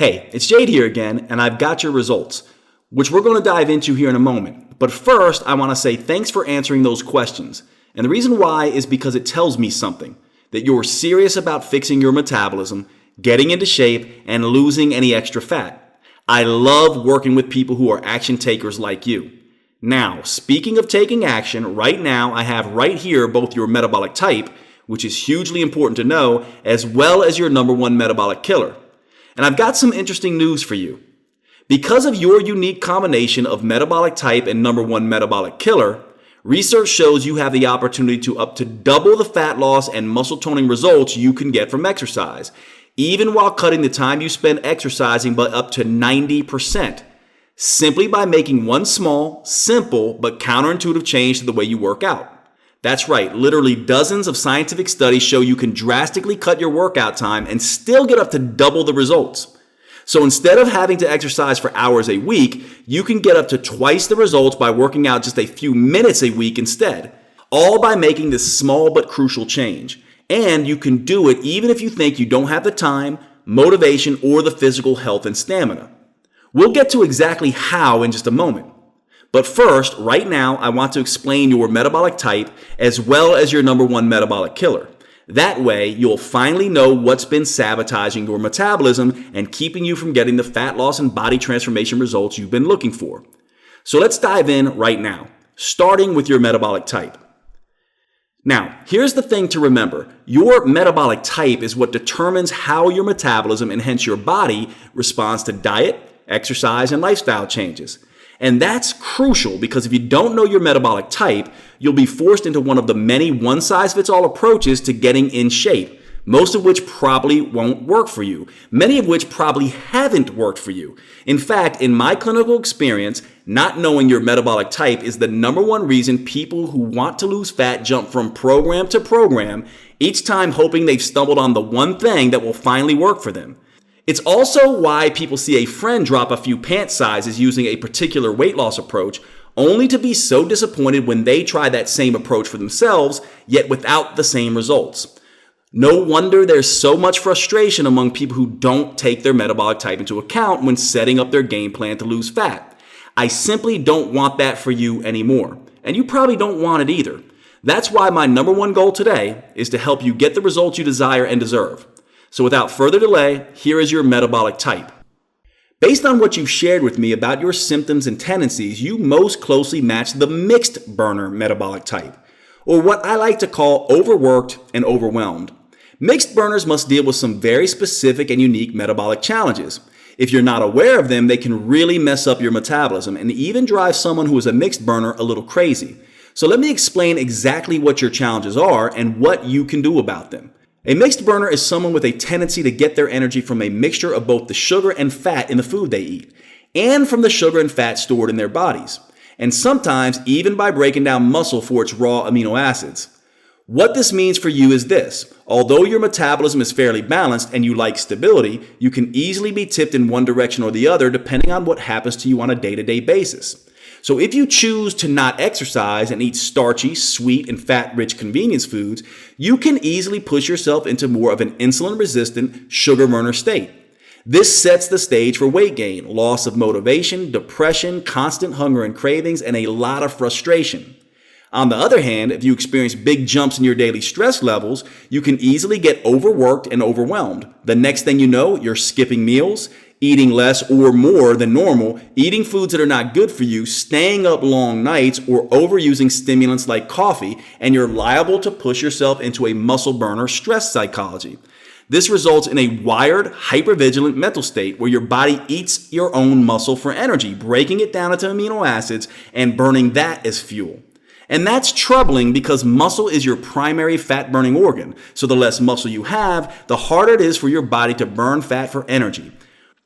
Hey, it's Jade here again, and I've got your results, which we're going to dive into here in a moment. But first, I want to say thanks for answering those questions. And the reason why is because it tells me something, that you're serious about fixing your metabolism, getting into shape, and losing any extra fat. I love working with people who are action takers like you. Now, speaking of taking action, right now I have right here both your metabolic type, which is hugely important to know, as well as your number one metabolic killer. And I've got some interesting news for you. Because of your unique combination of metabolic type and number one metabolic killer, research shows you have the opportunity to up to double the fat loss and muscle toning results you can get from exercise, even while cutting the time you spend exercising by up to 90%, simply by making one small, simple, but counterintuitive change to the way you work out. That's right, literally dozens of scientific studies show you can drastically cut your workout time and still get up to double the results. So instead of having to exercise for hours a week, you can get up to twice the results by working out just a few minutes a week instead, all by making this small but crucial change. And you can do it even if you think you don't have the time, motivation, or the physical health and stamina. We'll get to exactly how in just a moment. But first, right now, I want to explain your metabolic type as well as your number one metabolic killer. That way, you'll finally know what's been sabotaging your metabolism and keeping you from getting the fat loss and body transformation results you've been looking for. So let's dive in right now, starting with your metabolic type. Now, here's the thing to remember. Your metabolic type is what determines how your metabolism and hence your body responds to diet, exercise, and lifestyle changes. And that's crucial because if you don't know your metabolic type, you'll be forced into one of the many one-size-fits-all approaches to getting in shape, most of which probably won't work for you, many of which probably haven't worked for you. In fact, in my clinical experience, not knowing your metabolic type is the number one reason people who want to lose fat jump from program to program, each time hoping they've stumbled on the one thing that will finally work for them. It's also why people see a friend drop a few pant sizes using a particular weight loss approach, only to be so disappointed when they try that same approach for themselves, yet without the same results. No wonder there's so much frustration among people who don't take their metabolic type into account when setting up their game plan to lose fat. I simply don't want that for you anymore, and you probably don't want it either. That's why my number one goal today is to help you get the results you desire and deserve. So without further delay, here is your metabolic type. Based on what you've shared with me about your symptoms and tendencies, you most closely match the mixed burner metabolic type, or what I like to call overworked and overwhelmed. Mixed burners must deal with some very specific and unique metabolic challenges. If you're not aware of them, they can really mess up your metabolism and even drive someone who is a mixed burner a little crazy. So let me explain exactly what your challenges are and what you can do about them. A mixed burner is someone with a tendency to get their energy from a mixture of both the sugar and fat in the food they eat, and from the sugar and fat stored in their bodies, and sometimes even by breaking down muscle for its raw amino acids. What this means for you is this: although your metabolism is fairly balanced and you like stability, you can easily be tipped in one direction or the other depending on what happens to you on a day-to-day basis. So if you choose to not exercise and eat starchy, sweet, and fat-rich convenience foods, you can easily push yourself into more of an insulin-resistant sugar burner state. This sets the stage for weight gain, loss of motivation, depression, constant hunger and cravings, and a lot of frustration. On the other hand, if you experience big jumps in your daily stress levels, you can easily get overworked and overwhelmed. The next thing you know, you're skipping meals, eating less or more than normal, eating foods that are not good for you, staying up long nights, or overusing stimulants like coffee, and you're liable to push yourself into a muscle burner stress psychology. This results in a wired, hypervigilant mental state where your body eats your own muscle for energy, breaking it down into amino acids and burning that as fuel. And that's troubling because muscle is your primary fat-burning organ. So the less muscle you have, the harder it is for your body to burn fat for energy.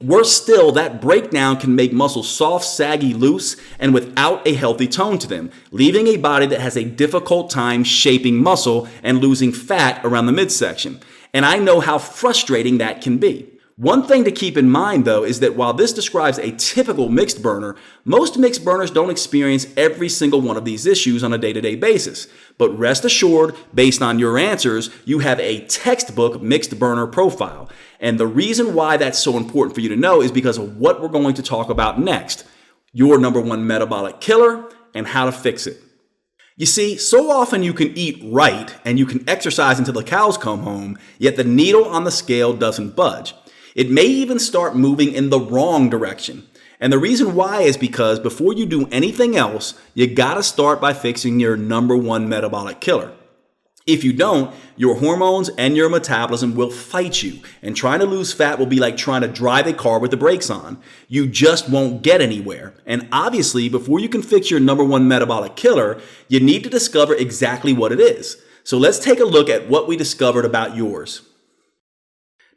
Worse still, that breakdown can make muscles soft, saggy, loose, and without a healthy tone to them, leaving a body that has a difficult time shaping muscle and losing fat around the midsection. And I know how frustrating that can be. One thing to keep in mind, though, is that while this describes a typical mixed burner, most mixed burners don't experience every single one of these issues on a day-to-day basis. But rest assured, based on your answers, you have a textbook mixed burner profile. And the reason why that's so important for you to know is because of what we're going to talk about next: your number one metabolic killer and how to fix it. You see, so often you can eat right and you can exercise until the cows come home, yet the needle on the scale doesn't budge. It may even start moving in the wrong direction. And the reason why is because before you do anything else, you gotta start by fixing your number one metabolic killer. If you don't, your hormones and your metabolism will fight you, and trying to lose fat will be like trying to drive a car with the brakes on. You just won't get anywhere. And obviously, before you can fix your number one metabolic killer, you need to discover exactly what it is. So let's take a look at what we discovered about yours.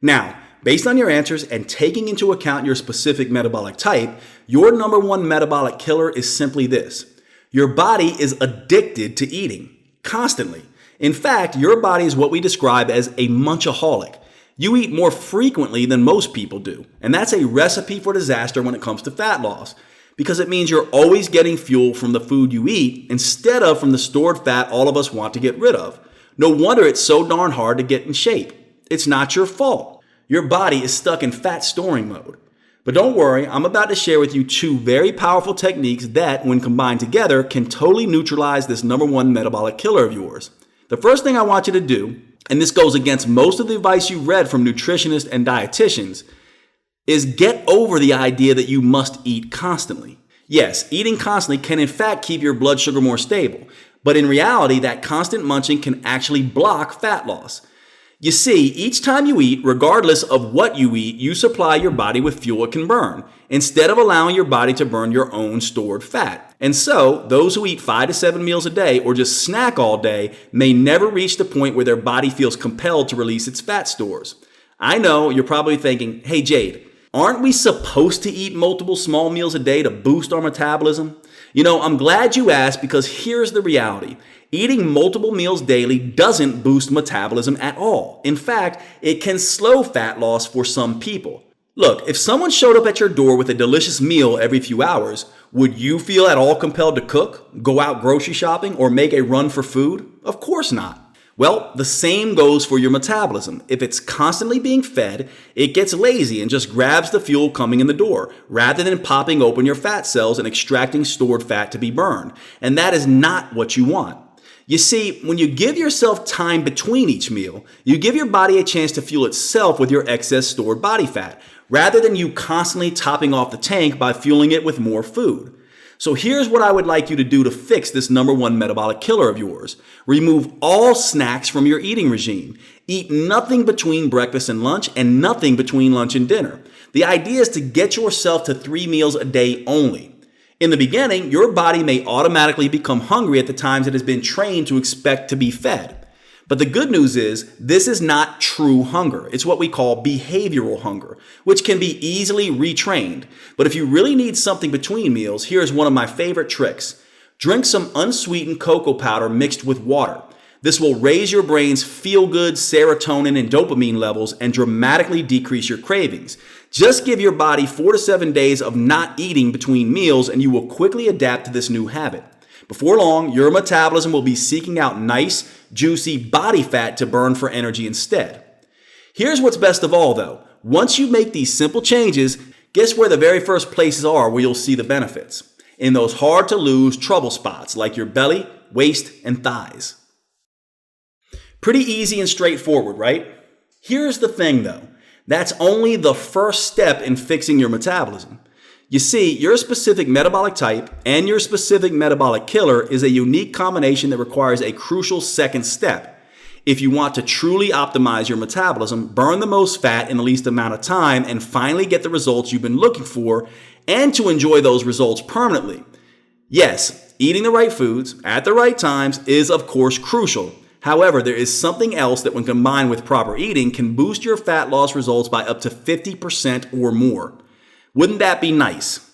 Now, based on your answers and taking into account your specific metabolic type, your number one metabolic killer is simply this: your body is addicted to eating, constantly. In fact, your body is what we describe as a Munchaholic. You eat more frequently than most people do, and that's a recipe for disaster when it comes to fat loss, because it means you're always getting fuel from the food you eat instead of from the stored fat all of us want to get rid of. No wonder it's so darn hard to get in shape. It's not your fault. Your body is stuck in fat storing mode. But don't worry, I'm about to share with you two very powerful techniques that, when combined together, can totally neutralize this number one metabolic killer of yours. The first thing I want you to do, and this goes against most of the advice you read from nutritionists and dietitians, is get over the idea that you must eat constantly. Yes, eating constantly can in fact keep your blood sugar more stable, but in reality, that constant munching can actually block fat loss. You see, each time you eat, regardless of what you eat, you supply your body with fuel it can burn, instead of allowing your body to burn your own stored fat. And so, those who eat 5 to 7 meals a day or just snack all day may never reach the point where their body feels compelled to release its fat stores. I know you're probably thinking, hey Jade, aren't we supposed to eat multiple small meals a day to boost our metabolism? You know, I'm glad you asked, because here's the reality. Eating multiple meals daily doesn't boost metabolism at all. In fact, it can slow fat loss for some people. Look, if someone showed up at your door with a delicious meal every few hours, would you feel at all compelled to cook, go out grocery shopping, or make a run for food? Of course not. Well, the same goes for your metabolism. If it's constantly being fed, it gets lazy and just grabs the fuel coming in the door, rather than popping open your fat cells and extracting stored fat to be burned. And that is not what you want. You see, when you give yourself time between each meal, you give your body a chance to fuel itself with your excess stored body fat, rather than you constantly topping off the tank by fueling it with more food. So here's what I would like you to do to fix this number one metabolic killer of yours. Remove all snacks from your eating regime. Eat nothing between breakfast and lunch, and nothing between lunch and dinner. The idea is to get yourself to 3 meals a day only. In the beginning, your body may automatically become hungry at the times it has been trained to expect to be fed. But the good news is, this is not true hunger. It's what we call behavioral hunger, which can be easily retrained. But if you really need something between meals, here's one of my favorite tricks. Drink some unsweetened cocoa powder mixed with water. This will raise your brain's feel-good serotonin and dopamine levels and dramatically decrease your cravings. Just give your body 4 to 7 days of not eating between meals, and you will quickly adapt to this new habit. Before long, your metabolism will be seeking out nice, juicy body fat to burn for energy instead. Here's what's best of all, though. Once you make these simple changes, guess where the very first places are where you'll see the benefits? In those hard-to-lose trouble spots like your belly, waist, and thighs. Pretty easy and straightforward, right? Here's the thing, though. That's only the first step in fixing your metabolism. You see, your specific metabolic type and your specific metabolic killer is a unique combination that requires a crucial second step. If you want to truly optimize your metabolism, burn the most fat in the least amount of time, and finally get the results you've been looking for, and to enjoy those results permanently. Yes, eating the right foods at the right times is of course crucial. However, there is something else that, when combined with proper eating, can boost your fat loss results by up to 50% or more. Wouldn't that be nice?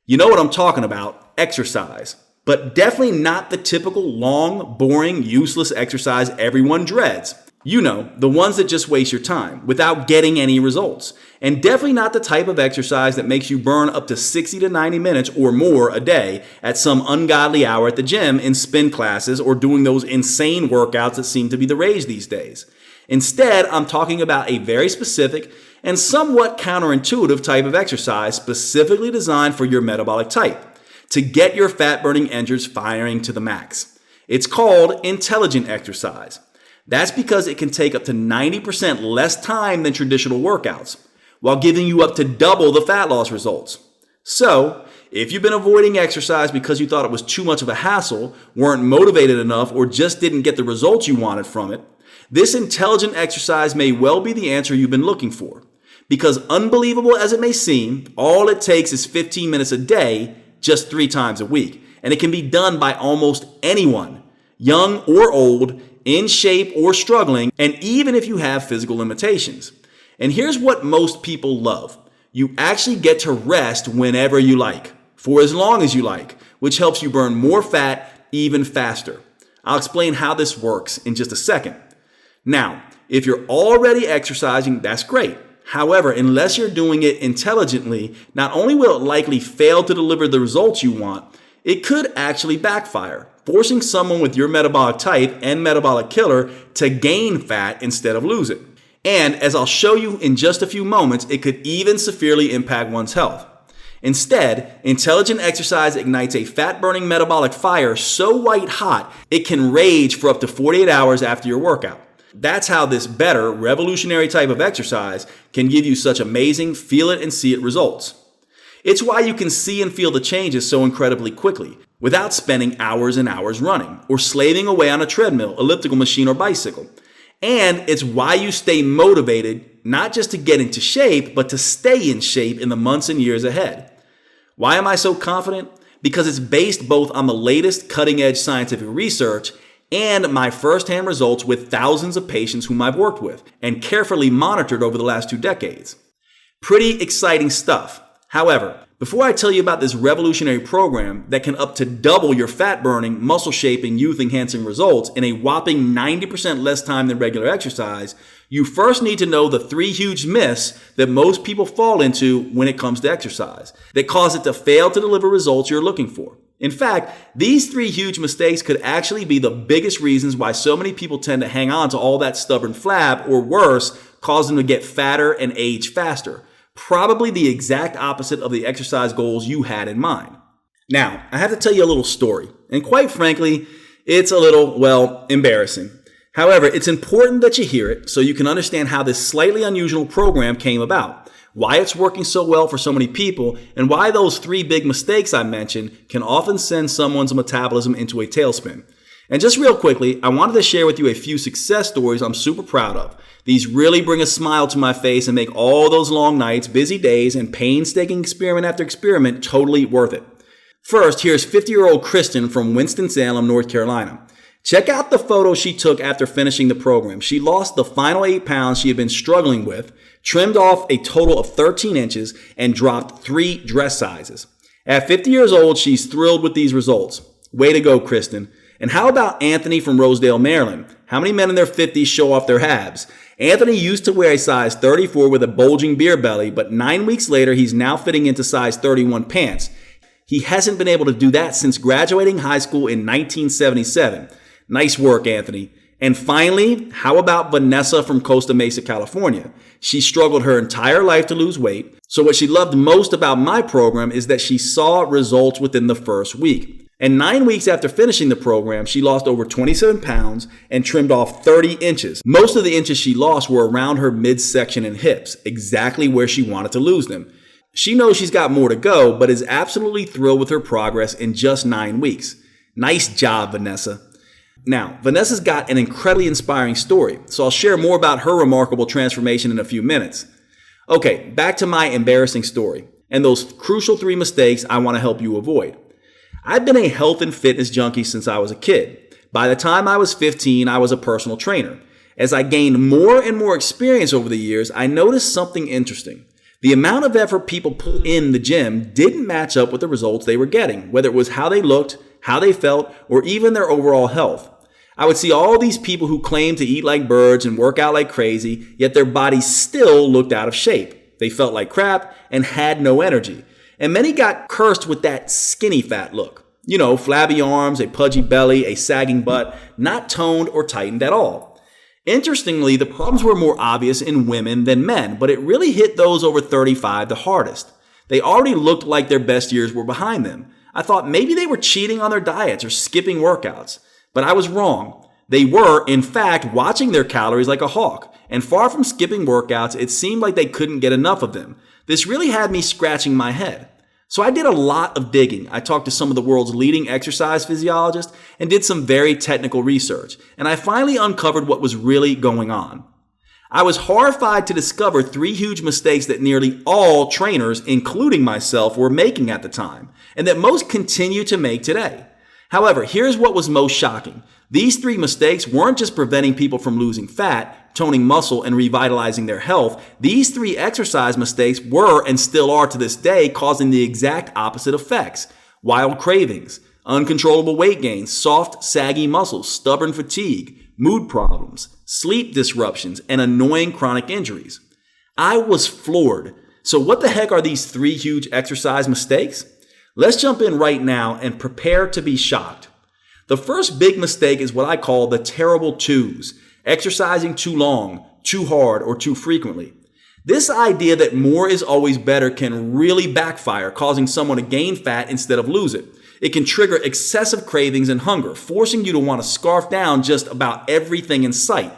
You know what I'm talking about, exercise. But definitely not the typical long, boring, useless exercise everyone dreads. You know, the ones that just waste your time without getting any results. And definitely not the type of exercise that makes you burn up to 60 to 90 minutes or more a day at some ungodly hour at the gym in spin classes or doing those insane workouts that seem to be the rage these days. Instead, I'm talking about a very specific and somewhat counterintuitive type of exercise specifically designed for your metabolic type to get your fat-burning engines firing to the max. It's called intelligent exercise. That's because it can take up to 90% less time than traditional workouts, while giving you up to double the fat loss results. So, if you've been avoiding exercise because you thought it was too much of a hassle, weren't motivated enough, or just didn't get the results you wanted from it, this intelligent exercise may well be the answer you've been looking for. Because unbelievable as it may seem, all it takes is 15 minutes a day, just 3 times a week. And it can be done by almost anyone, young or old, in shape or struggling, and even if you have physical limitations. And here's what most people love. You actually get to rest whenever you like, for as long as you like, which helps you burn more fat even faster. I'll explain how this works in just a second. Now, if you're already exercising, that's great. However, unless you're doing it intelligently, not only will it likely fail to deliver the results you want, it could actually backfire, forcing someone with your metabolic type and metabolic killer to gain fat instead of lose it. And as I'll show you in just a few moments, it could even severely impact one's health. Instead, intelligent exercise ignites a fat-burning metabolic fire so white hot, it can rage for up to 48 hours after your workout. That's how this better, revolutionary type of exercise can give you such amazing feel it and see it results. It's why you can see and feel the changes so incredibly quickly, without spending hours and hours running, or slaving away on a treadmill, elliptical machine, or bicycle. And it's why you stay motivated, not just to get into shape, but to stay in shape in the months and years ahead. Why am I so confident? Because it's based both on the latest cutting-edge scientific research and my firsthand results with thousands of patients whom I've worked with and carefully monitored over the last 2 decades. Pretty exciting stuff. However, before I tell you about this revolutionary program that can up to double your fat-burning, muscle-shaping, youth-enhancing results in a whopping 90% less time than regular exercise, you first need to know the 3 huge myths that most people fall into when it comes to exercise that cause it to fail to deliver results you're looking for. In fact, these 3 huge mistakes could actually be the biggest reasons why so many people tend to hang on to all that stubborn flab, or worse, cause them to get fatter and age faster. Probably the exact opposite of the exercise goals you had in mind. Now, I have to tell you a little story, and quite frankly, it's a little, embarrassing. However, it's important that you hear it so you can understand how this slightly unusual program came about, why it's working so well for so many people, and why those 3 big mistakes I mentioned can often send someone's metabolism into a tailspin. And just real quickly, I wanted to share with you a few success stories I'm super proud of. These really bring a smile to my face and make all those long nights, busy days, and painstaking experiment after experiment totally worth it. First, here's 50-year-old Kristen from Winston-Salem, North Carolina. Check out the photo she took after finishing the program. She lost the final 8 pounds she had been struggling with, trimmed off a total of 13 inches, and dropped 3 dress sizes. At 50 years old, she's thrilled with these results. Way to go, Kristen. And how about Anthony from Rosedale, Maryland? How many men in their 50s show off their abs? Anthony used to wear a size 34 with a bulging beer belly, but 9 weeks later, he's now fitting into size 31 pants. He hasn't been able to do that since graduating high school in 1977. Nice work, Anthony. And finally, how about Vanessa from Costa Mesa, California? She struggled her entire life to lose weight. So what she loved most about my program is that she saw results within the first week. And 9 weeks after finishing the program, she lost over 27 pounds and trimmed off 30 inches. Most of the inches she lost were around her midsection and hips, exactly where she wanted to lose them. She knows she's got more to go, but is absolutely thrilled with her progress in just 9 weeks. Nice job, Vanessa. Now, Vanessa's got an incredibly inspiring story, so I'll share more about her remarkable transformation in a few minutes. Okay, back to my embarrassing story and those crucial 3 mistakes I want to help you avoid. I've been a health and fitness junkie since I was a kid. By the time I was 15, I was a personal trainer. As I gained more and more experience over the years, I noticed something interesting. The amount of effort people put in the gym didn't match up with the results they were getting, whether it was how they looked, how they felt, or even their overall health. I would see all these people who claimed to eat like birds and work out like crazy, yet their bodies still looked out of shape. They felt like crap and had no energy. And many got cursed with that skinny fat look. You know, flabby arms, a pudgy belly, a sagging butt, not toned or tightened at all. Interestingly, the problems were more obvious in women than men, but it really hit those over 35 the hardest. They already looked like their best years were behind them. I thought maybe they were cheating on their diets or skipping workouts. But I was wrong. They were, in fact, watching their calories like a hawk. And far from skipping workouts, it seemed like they couldn't get enough of them. This really had me scratching my head. So I did a lot of digging. I talked to some of the world's leading exercise physiologists and did some very technical research. And I finally uncovered what was really going on. I was horrified to discover 3 huge mistakes that nearly all trainers, including myself, were making at the time, and that most continue to make today. However, here's what was most shocking. These 3 mistakes weren't just preventing people from losing fat, toning muscle, and revitalizing their health. These 3 exercise mistakes were, and still are to this day, causing the exact opposite effects. Wild cravings, uncontrollable weight gain, soft, saggy muscles, stubborn fatigue, mood problems, sleep disruptions, and annoying chronic injuries. I was floored. So what the heck are these 3 huge exercise mistakes? Let's jump in right now and prepare to be shocked. The first big mistake is what I call the terrible twos, exercising too long, too hard, or too frequently. This idea that more is always better can really backfire, causing someone to gain fat instead of lose it. It can trigger excessive cravings and hunger, forcing you to want to scarf down just about everything in sight.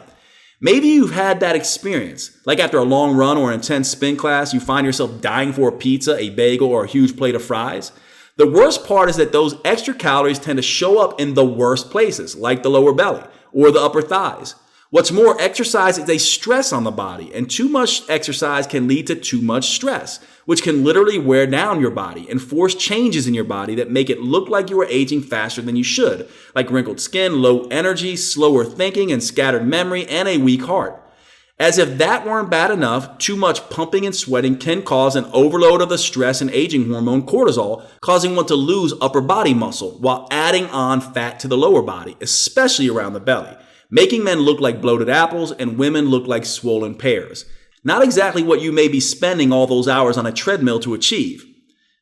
Maybe you've had that experience, like after a long run or an intense spin class, you find yourself dying for a pizza, a bagel, or a huge plate of fries. The worst part is that those extra calories tend to show up in the worst places, like the lower belly or the upper thighs. What's more, exercise is a stress on the body, and too much exercise can lead to too much stress, which can literally wear down your body and force changes in your body that make it look like you are aging faster than you should, like wrinkled skin, low energy, slower thinking, and scattered memory, and a weak heart. As if that weren't bad enough, too much pumping and sweating can cause an overload of the stress and aging hormone cortisol, causing one to lose upper body muscle while adding on fat to the lower body, especially around the belly, making men look like bloated apples and women look like swollen pears. Not exactly what you may be spending all those hours on a treadmill to achieve.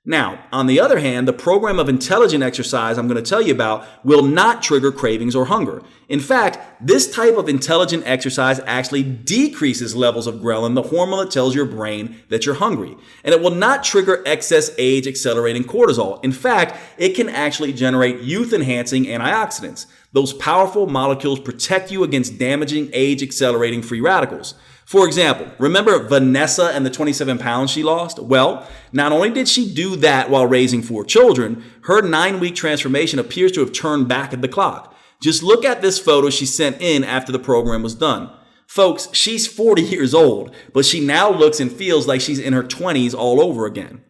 Now, on the other hand, the program of intelligent exercise I'm going to tell you about will not trigger cravings or hunger. In fact, this type of intelligent exercise actually decreases levels of ghrelin, the hormone that tells your brain that you're hungry. And it will not trigger excess age-accelerating cortisol. In fact, it can actually generate youth-enhancing antioxidants. Those powerful molecules protect you against damaging age-accelerating free radicals. For example, remember Vanessa and the 27 pounds she lost? Well, not only did she do that while raising 4 children, her 9-week transformation appears to have turned back at the clock. Just look at this photo she sent in after the program was done. Folks, she's 40 years old, but she now looks and feels like she's in her 20s all over again.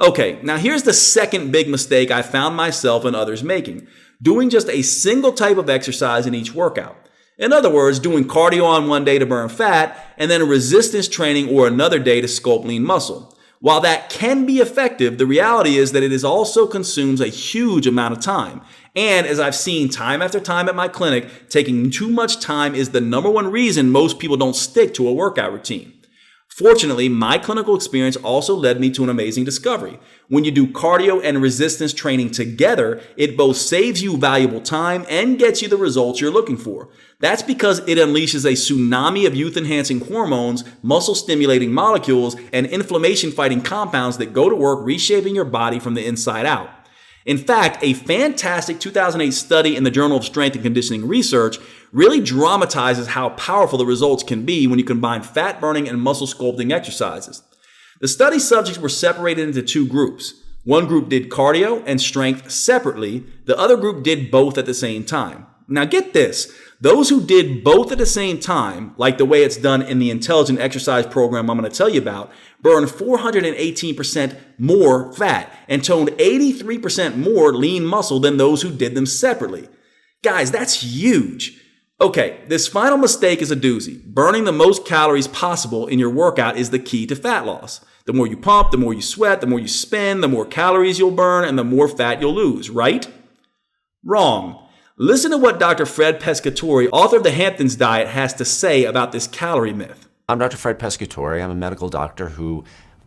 Okay, now here's the second big mistake I found myself and others making: doing just a single type of exercise in each workout. In other words, doing cardio on one day to burn fat and then resistance training or another day to sculpt lean muscle. While that can be effective, the reality is that it also consumes a huge amount of time. And as I've seen time after time at my clinic, taking too much time is the number one reason most people don't stick to a workout routine. Fortunately, my clinical experience also led me to an amazing discovery. When you do cardio and resistance training together, it both saves you valuable time and gets you the results you're looking for. That's because it unleashes a tsunami of youth-enhancing hormones, muscle-stimulating molecules, and inflammation-fighting compounds that go to work reshaping your body from the inside out. In fact, a fantastic 2008 study in the Journal of Strength and Conditioning Research really dramatizes how powerful the results can be when you combine fat burning and muscle sculpting exercises. The study subjects were separated into 2 groups. One group did cardio and strength separately. The other group did both at the same time. Now get this, those who did both at the same time, like the way it's done in the intelligent exercise program I'm going to tell you about, burned 418% more fat and toned 83% more lean muscle than those who did them separately. Guys, that's huge. Okay, this final mistake is a doozy. Burning the most calories possible in your workout is the key to fat loss. The more you pump, the more you sweat, the more you spin, the more calories you'll burn, and the more fat you'll lose, right? Wrong. Listen to what Dr. Fred Pescatore, author of the Hamptons Diet, has to say about this calorie myth. I'm Dr. Fred Pescatore. I'm a medical doctor who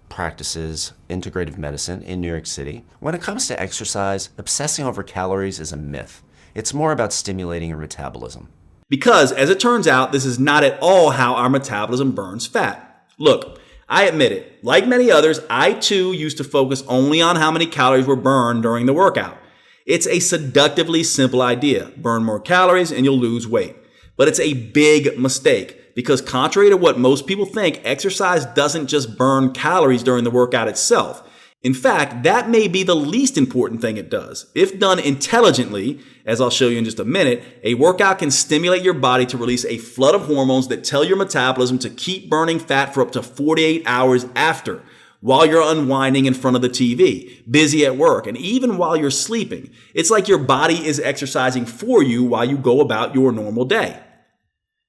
practices integrative medicine in New York City. When it comes to exercise, obsessing over calories is a myth. It's more about stimulating your metabolism. Because, as it turns out, this is not at all how our metabolism burns fat. Look, I admit it. Like many others, I too used to focus only on how many calories were burned during the workout. It's a seductively simple idea. Burn more calories and you'll lose weight. But it's a big mistake because contrary to what most people think, exercise doesn't just burn calories during the workout itself. In fact, that may be the least important thing it does. If done intelligently, as I'll show you in just a minute, a workout can stimulate your body to release a flood of hormones that tell your metabolism to keep burning fat for up to 48 hours after, while you're unwinding in front of the TV, busy at work, and even while you're sleeping. It's like your body is exercising for you while you go about your normal day.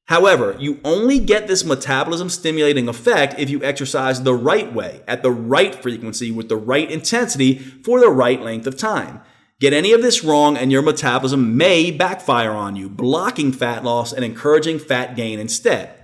However, you only get this metabolism stimulating effect if you exercise the right way, at the right frequency, with the right intensity, for the right length of time. Get any of this wrong and your metabolism may backfire on you, blocking fat loss and encouraging fat gain instead.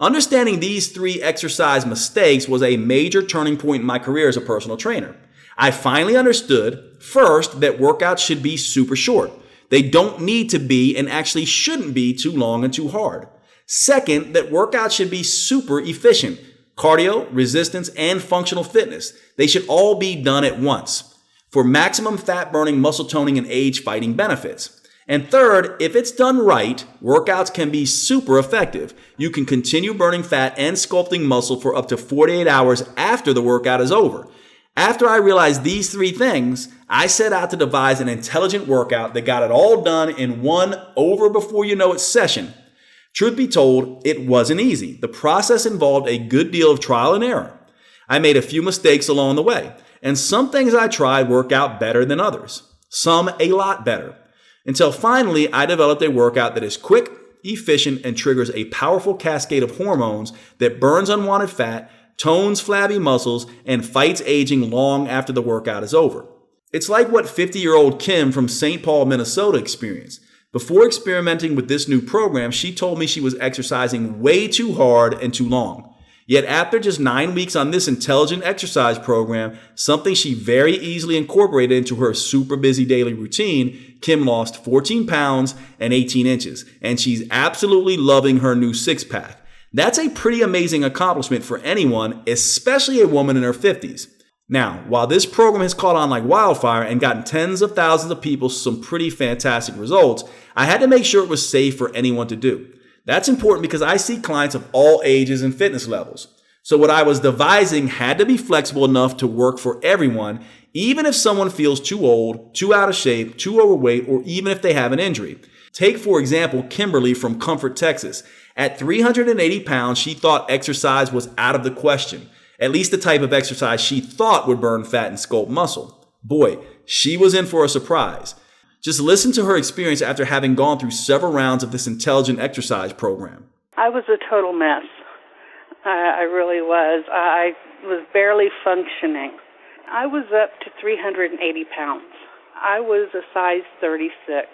Understanding these three exercise mistakes was a major turning point in my career as a personal trainer. I finally understood, first, that workouts should be super short. They don't need to be and actually shouldn't be too long and too hard. Second, that workouts should be super efficient. Cardio, resistance, and functional fitness. They should all be done at once for maximum fat burning, muscle toning, and age fighting benefits. And third, if it's done right, workouts can be super effective. You can continue burning fat and sculpting muscle for up to 48 hours after the workout is over. After I realized these three things, I set out to devise an intelligent workout that got it all done in one over before you know it session. Truth be told, it wasn't easy. The process involved a good deal of trial and error. I made a few mistakes along the way, and some things I tried worked out better than others. Some a lot better. Until finally, I developed a workout that is quick, efficient, and triggers a powerful cascade of hormones that burns unwanted fat, tones flabby muscles, and fights aging long after the workout is over. It's like what 50-year-old Kim from St. Paul, Minnesota experienced. Before experimenting with this new program, she told me she was exercising way too hard and too long. Yet after just 9 weeks on this intelligent exercise program, something she very easily incorporated into her super busy daily routine, Kim lost 14 pounds and 18 inches, and she's absolutely loving her new six-pack. That's a pretty amazing accomplishment for anyone, especially a woman in her 50s. Now, while this program has caught on like wildfire and gotten tens of thousands of people some pretty fantastic results, I had to make sure it was safe for anyone to do. That's important because I see clients of all ages and fitness levels. So what I was devising had to be flexible enough to work for everyone, even if someone feels too old, too out of shape, too overweight, or even if they have an injury. Take, for example, Kimberly from Comfort, Texas. At 380 pounds, she thought exercise was out of the question, at least the type of exercise she thought would burn fat and sculpt muscle. Boy, she was in for a surprise. Just listen to her experience after having gone through several rounds of this intelligent exercise program. I was a total mess. I really was. I was barely functioning. I was up to 380 pounds. I was a size 36.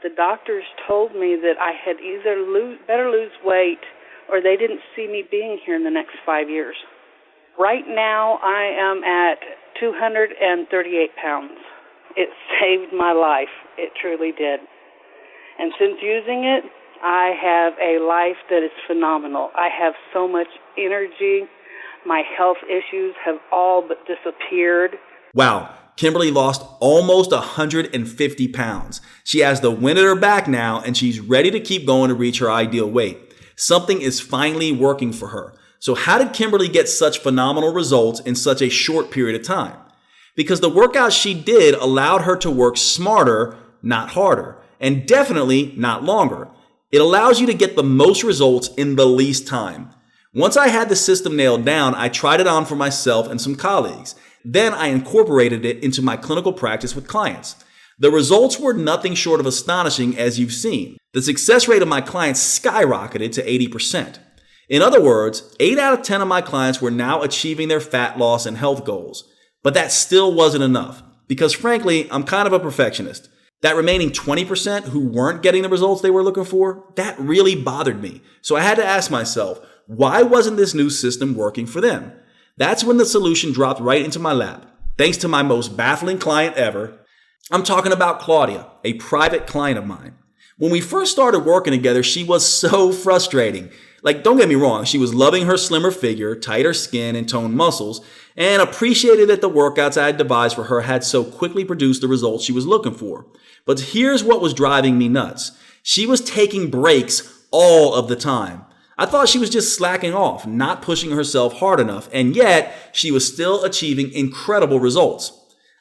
The doctors told me that I had either better lose weight or they didn't see me being here in the next 5 years. Right now, I am at 238 pounds. It saved my life. It truly did. And since using it, I have a life that is phenomenal. I have so much energy. My health issues have all but disappeared. Wow, Kimberly lost almost 150 pounds. She has the wind at her back now, and she's ready to keep going to reach her ideal weight. Something is finally working for her. So how did Kimberly get such phenomenal results in such a short period of time? Because the workouts she did allowed her to work smarter, not harder, and definitely not longer. It allows you to get the most results in the least time. Once I had the system nailed down, I tried it on for myself and some colleagues. Then I incorporated it into my clinical practice with clients. The results were nothing short of astonishing, as you've seen. The success rate of my clients skyrocketed to 80%. In other words, 8 out of 10 of my clients were now achieving their fat loss and health goals. But that still wasn't enough, because frankly, I'm kind of a perfectionist. That remaining 20% who weren't getting the results they were looking for, that really bothered me. So I had to ask myself, why wasn't this new system working for them? That's when the solution dropped right into my lap, thanks to my most baffling client ever. I'm talking about Claudia, a private client of mine. When we first started working together, she was so frustrating. Like, don't get me wrong, she was loving her slimmer figure, tighter skin, and toned muscles, and appreciated that the workouts I had devised for her had so quickly produced the results she was looking for. But here's what was driving me nuts. She was taking breaks all of the time. I thought she was just slacking off, not pushing herself hard enough, and yet she was still achieving incredible results.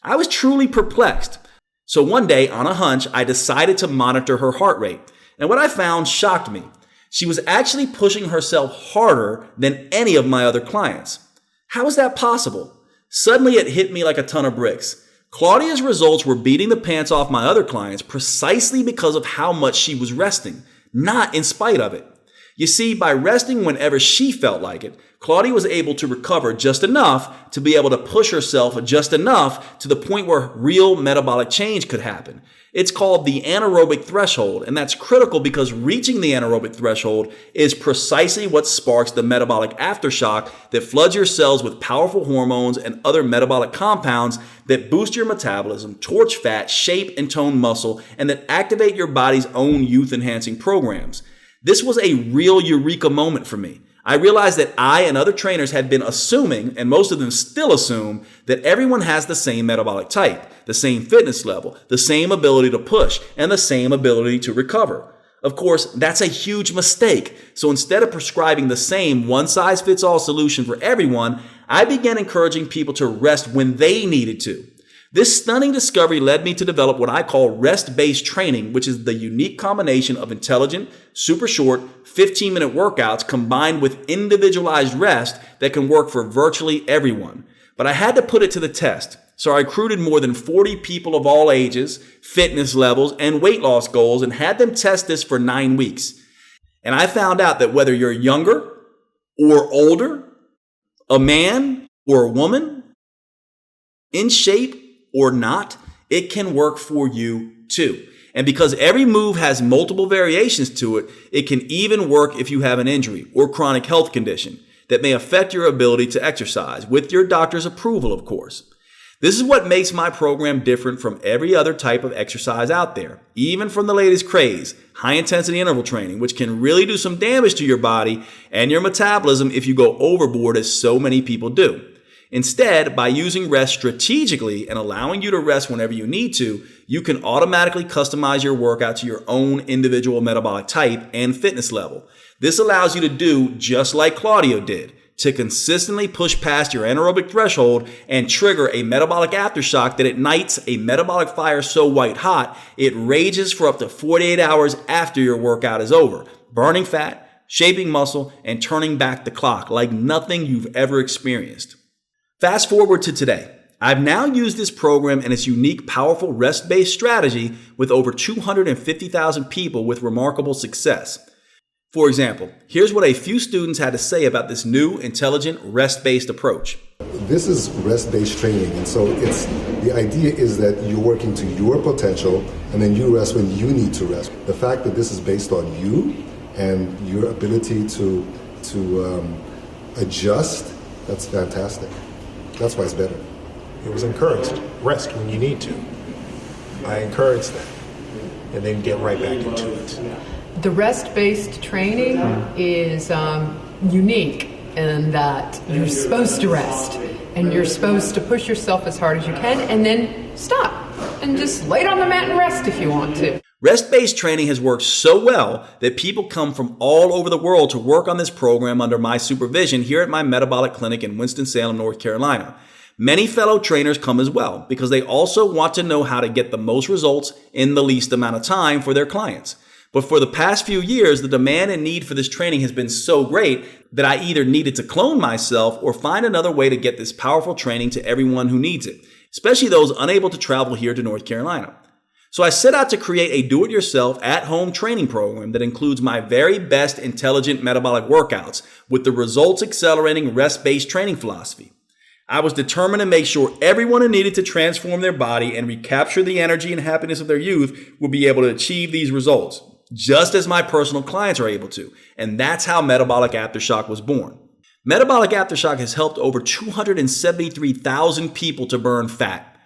I was truly perplexed. So one day, on a hunch, I decided to monitor her heart rate. And what I found shocked me. She was actually pushing herself harder than any of my other clients. How is that possible? Suddenly it hit me like a ton of bricks. Claudia's results were beating the pants off my other clients precisely because of how much she was resting, not in spite of it. You see, by resting whenever she felt like it, Claudia was able to recover just enough to be able to push herself just enough to the point where real metabolic change could happen. It's called the anaerobic threshold, and that's critical because reaching the anaerobic threshold is precisely what sparks the metabolic aftershock that floods your cells with powerful hormones and other metabolic compounds that boost your metabolism, torch fat, shape and tone muscle, and that activate your body's own youth-enhancing programs. This was a real eureka moment for me. I realized that I and other trainers had been assuming, and most of them still assume, that everyone has the same metabolic type, the same fitness level, the same ability to push, and the same ability to recover. Of course, that's a huge mistake. So instead of prescribing the same one-size-fits-all solution for everyone, I began encouraging people to rest when they needed to. This stunning discovery led me to develop what I call rest-based training, which is the unique combination of intelligent, super short, 15-minute workouts combined with individualized rest that can work for virtually everyone. But I had to put it to the test. So I recruited more than 40 people of all ages, fitness levels, and weight loss goals and had them test this for 9 weeks. And I found out that whether you're younger or older, a man or a woman, in shape or not, it can work for you too. And because every move has multiple variations to it, it can even work if you have an injury or chronic health condition that may affect your ability to exercise, with your doctor's approval, of course. This is what makes my program different from every other type of exercise out there, even from the latest craze, high-intensity interval training, which can really do some damage to your body and your metabolism if you go overboard, as so many people do. Instead, by using rest strategically and allowing you to rest whenever you need to, you can automatically customize your workout to your own individual metabolic type and fitness level. This allows you to do just like Claudio did, to consistently push past your anaerobic threshold and trigger a metabolic aftershock that ignites a metabolic fire so white hot, it rages for up to 48 hours after your workout is over, burning fat, shaping muscle, and turning back the clock like nothing you've ever experienced. Fast forward to today. I've now used this program and its unique, powerful rest-based strategy with over 250,000 people with remarkable success. For example, here's what a few students had to say about this new, intelligent, rest-based approach. This is rest-based training, and so the idea is that you're working to your potential, and then you rest when you need to rest. The fact that this is based on you and your ability to adjust, that's fantastic. That's why it's better. It was encouraged. Rest when you need to. I encourage that. And then get right back into it. The rest-based training is unique in that you're supposed to rest. And you're supposed to push yourself as hard as you can and then stop. And just lay on the mat and rest if you want to. Rest-based training has worked so well that people come from all over the world to work on this program under my supervision here at my metabolic clinic in Winston-Salem, North Carolina. Many fellow trainers come as well because they also want to know how to get the most results in the least amount of time for their clients. But for the past few years, the demand and need for this training has been so great that I either needed to clone myself or find another way to get this powerful training to everyone who needs it, especially those unable to travel here to North Carolina. So I set out to create a do-it-yourself at-home training program that includes my very best intelligent metabolic workouts with the results-accelerating rest-based training philosophy. I was determined to make sure everyone who needed to transform their body and recapture the energy and happiness of their youth would be able to achieve these results, just as my personal clients are able to. And that's how Metabolic Aftershock was born. Metabolic Aftershock has helped over 273,000 people to burn fat,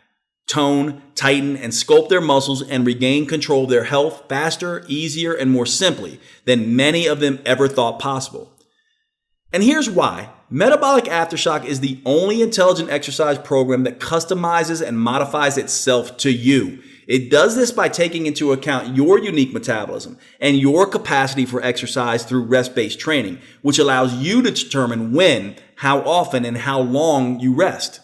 tone, tighten, and sculpt their muscles and regain control of their health faster, easier, and more simply than many of them ever thought possible. And here's why. Metabolic Aftershock is the only intelligent exercise program that customizes and modifies itself to you. It does this by taking into account your unique metabolism and your capacity for exercise through rest-based training, which allows you to determine when, how often, and how long you rest.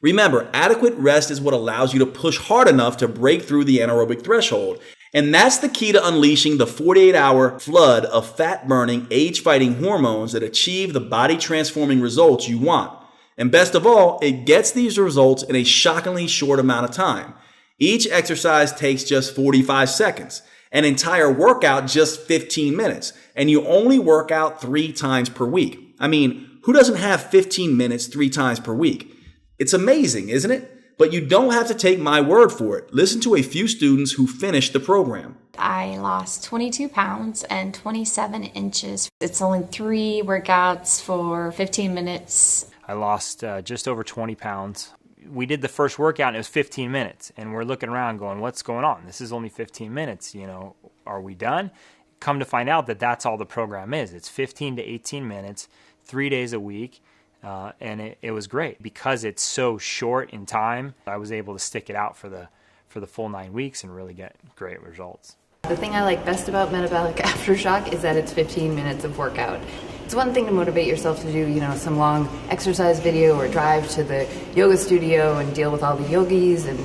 Remember, adequate rest is what allows you to push hard enough to break through the anaerobic threshold. And that's the key to unleashing the 48-hour flood of fat-burning, age-fighting hormones that achieve the body-transforming results you want. And best of all, it gets these results in a shockingly short amount of time. Each exercise takes just 45 seconds, an entire workout just 15 minutes, and you only work out 3 times per week. I mean, who doesn't have 15 minutes 3 times per week? It's amazing, isn't it? But you don't have to take my word for it. Listen to a few students who finished the program. I lost 22 pounds and 27 inches. It's only 3 workouts for 15 minutes. I lost just over 20 pounds. We did the first workout and it was 15 minutes. And we're looking around going, what's going on? This is only 15 minutes. Are we done? Come to find out that that's all the program is. It's 15 to 18 minutes, 3 days a week. And it was great because it's so short in time. I was able to stick it out for the full 9 weeks and really get great results. The thing I like best about Metabolic Aftershock is that it's 15 minutes of workout. It's one thing to motivate yourself to do, some long exercise video or drive to the yoga studio and deal with all the yogis and,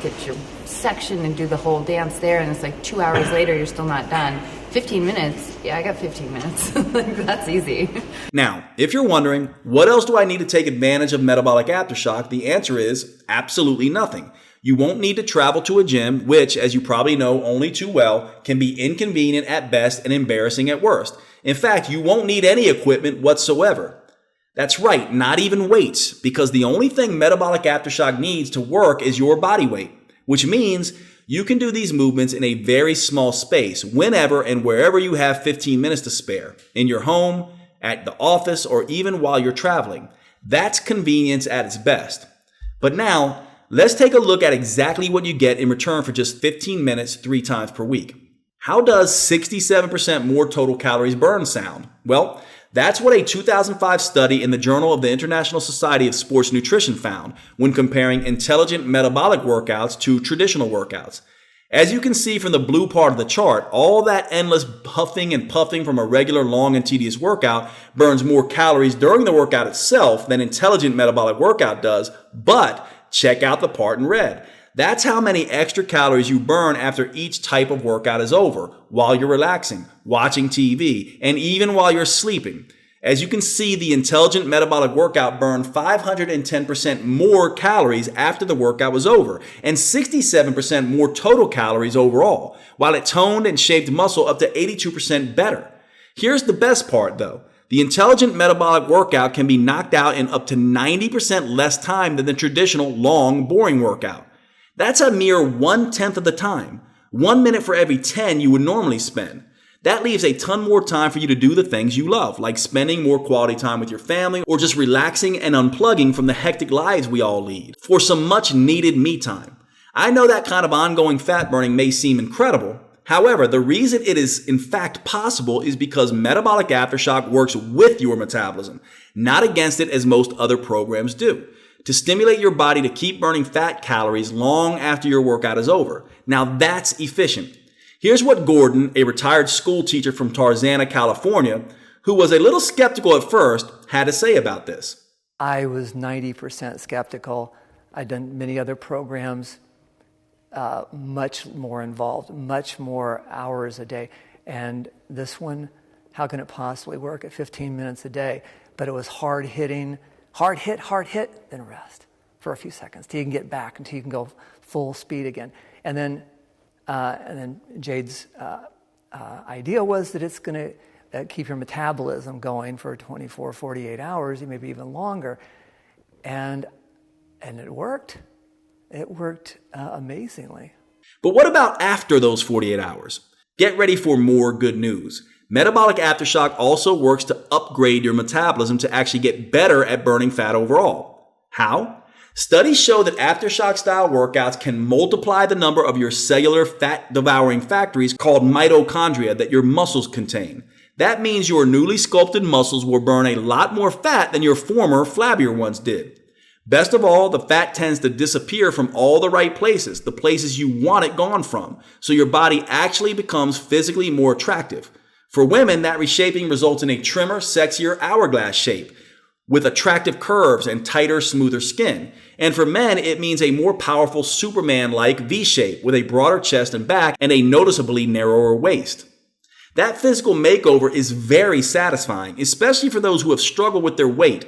get your section and do the whole dance there. And it's like 2 hours later, you're still not done. 15 minutes, yeah, I got 15 minutes. That's easy. Now, if you're wondering, what else do I need to take advantage of Metabolic Aftershock? The answer is absolutely nothing. You won't need to travel to a gym, which, as you probably know only too well, can be inconvenient at best and embarrassing at worst. In fact, you won't need any equipment whatsoever. That's right, not even weights, because the only thing Metabolic Aftershock needs to work is your body weight, which means you can do these movements in a very small space, whenever and wherever you have 15 minutes to spare, in your home, at the office, or even while you're traveling. That's convenience at its best. But now, let's take a look at exactly what you get in return for just 15 minutes 3 times per week. How does 67% more total calories burned sound? Well, that's what a 2005 study in the Journal of the International Society of Sports Nutrition found when comparing intelligent metabolic workouts to traditional workouts. As you can see from the blue part of the chart, all that endless huffing and puffing from a regular long and tedious workout burns more calories during the workout itself than intelligent metabolic workout does, but check out the part in red. That's how many extra calories you burn after each type of workout is over, while you're relaxing, watching TV, and even while you're sleeping. As you can see, the intelligent metabolic workout burned 510% more calories after the workout was over, and 67% more total calories overall, while it toned and shaped muscle up to 82% better. Here's the best part though. The intelligent metabolic workout can be knocked out in up to 90% less time than the traditional long, boring workout. That's a mere 1/10 of the time. 1 minute for every 10 you would normally spend. That leaves a ton more time for you to do the things you love, like spending more quality time with your family or just relaxing and unplugging from the hectic lives we all lead for some much needed me time. I know that kind of ongoing fat burning may seem incredible. However, the reason it is in fact possible is because Metabolic Aftershock works with your metabolism, not against it as most other programs do, to stimulate your body to keep burning fat calories long after your workout is over. Now that's efficient. Here's what Gordon, a retired school teacher from Tarzana, California, who was a little skeptical at first, had to say about this. I was 90% skeptical. I'd done many other programs, much more involved, much more hours a day. And this one, how can it possibly work at 15 minutes a day? But it was hard hitting, hard hit, then rest for a few seconds till you can get back, until you can go full speed again. And then Jade's idea was that it's going to keep your metabolism going for 24, 48 hours, maybe even longer. And And it worked. It worked amazingly. But what about after those 48 hours? Get ready for more good news. Metabolic aftershock also works to upgrade your metabolism to actually get better at burning fat overall. How? Studies show that aftershock-style workouts can multiply the number of your cellular fat-devouring factories called mitochondria that your muscles contain. That means your newly sculpted muscles will burn a lot more fat than your former, flabbier ones did. Best of all, the fat tends to disappear from all the right places, the places you want it gone from, so your body actually becomes physically more attractive. For women, that reshaping results in a trimmer, sexier hourglass shape with attractive curves and tighter, smoother skin. And for men, it means a more powerful Superman-like V shape with a broader chest and back and a noticeably narrower waist. That physical makeover is very satisfying, especially for those who have struggled with their weight.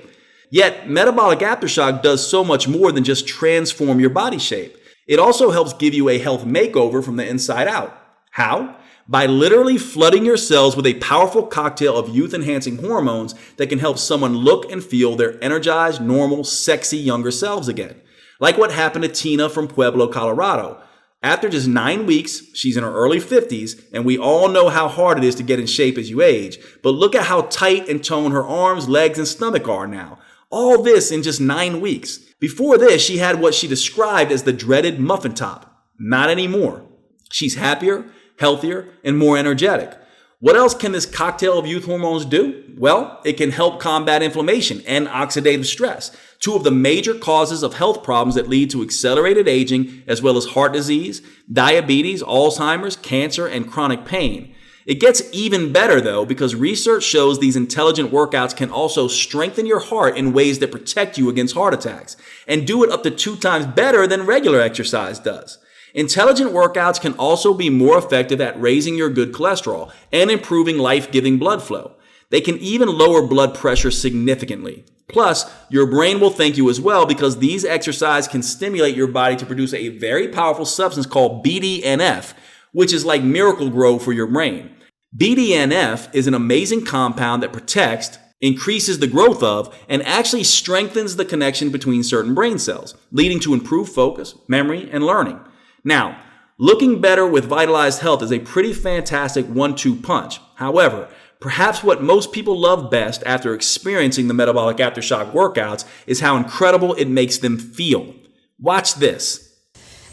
Yet, metabolic aftershock does so much more than just transform your body shape. It also helps give you a health makeover from the inside out. How? By literally flooding your cells with a powerful cocktail of youth-enhancing hormones that can help someone look and feel their energized, normal, sexy younger selves again. Like what happened to Tina from Pueblo, Colorado. After just 9 weeks, she's in her early 50s, and we all know how hard it is to get in shape as you age. But look at how tight and toned her arms, legs, and stomach are now. All this in just 9 weeks. Before this, she had what she described as the dreaded muffin top. Not anymore. She's happier, healthier, and more energetic. What else can this cocktail of youth hormones do? Well, it can help combat inflammation and oxidative stress, two of the major causes of health problems that lead to accelerated aging, as well as heart disease, diabetes, Alzheimer's, cancer, and chronic pain. It gets even better, though, because research shows these intelligent workouts can also strengthen your heart in ways that protect you against heart attacks, and do it up to 2 times better than regular exercise does. Intelligent workouts can also be more effective at raising your good cholesterol and improving life-giving blood flow. They can even lower blood pressure significantly. Plus, your brain will thank you as well because these exercises can stimulate your body to produce a very powerful substance called BDNF, which is like Miracle-Gro for your brain. BDNF is an amazing compound that protects, increases the growth of, and actually strengthens the connection between certain brain cells, leading to improved focus, memory, and learning. Now, looking better with vitalized health is a pretty fantastic 1-2 punch. However, perhaps what most people love best after experiencing the metabolic aftershock workouts is how incredible it makes them feel. Watch this.